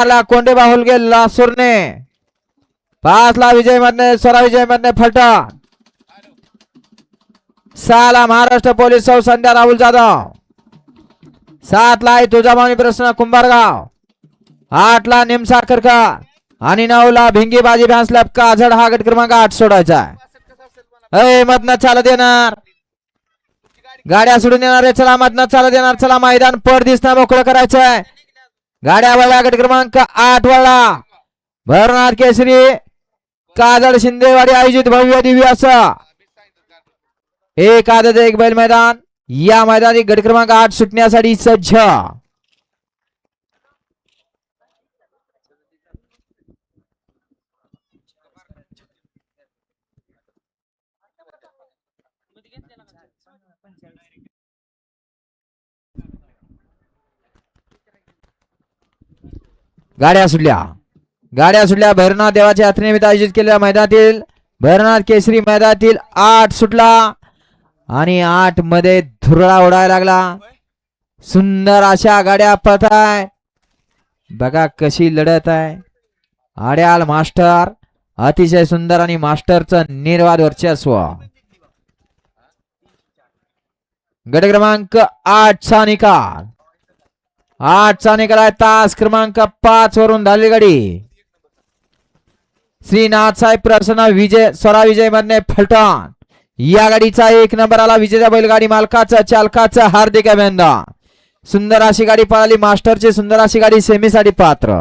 ला कोंडे बाहुल गेल लासूरने 5 ला विजय मधने स्वरा विजय मधने फलटण 6 ला महाराष्ट्र पोलीस सौ संध्या राहुल जाधव 7 ला तुळजाभवानी प्रसन्न कुंभारगाव 8 ला निमसाखरकर आणि 9 ला भिंगी बाजी फॅन्स क्लब काजड हा गट क्रमांक 8 सोडायचा आहे मधनं चालत येणार गाड्या सोडून येणार आहे चला मधनं चालत येणार चला मैदान पड दिसणं मोकळं करायचं आहे गाड्या वळल्या गट क्रमांक 8 वळला भरनाथ केसरी काजड शिंदेवाडी आयोजित भव्य दिव्य असं एक आदत एक बैल मैदान या मैदानी गट क्रमांक 8 सुटण्यासाठी सज्ज गाड्या सुटल्या भैरवनाथ देवाच्या यात्रेनिमित्त आयोजित केलेल्या मैदानातील भैरवनाथ केसरी मैदानातील 8 सुटला आणि 8 मध्ये धुरळा उडायला लागला सुंदर अशा गाड्या पळताय बघा कशी लढत आहे आड्याल मास्टर अतिशय सुंदर आणि मास्टरचं निर्वाद वर्चस्व गट क्रमांक 8 चा निकाल 8 चा निकाल आहे तास क्रमांक 5 वरून झालेली गाडी श्रीनाथ साहेब प्रसन्न विजय स्वरा विजय मधने फलटण या गाडीचा 1 नंबर आला विजेत्या बैलगाडी मालकाचं चालकाचं हार्दिक अभिनंदन सुंदर अशी गाडी पळाली मास्टरची सुंदर अशी गाडी सेमीसाठी पात्र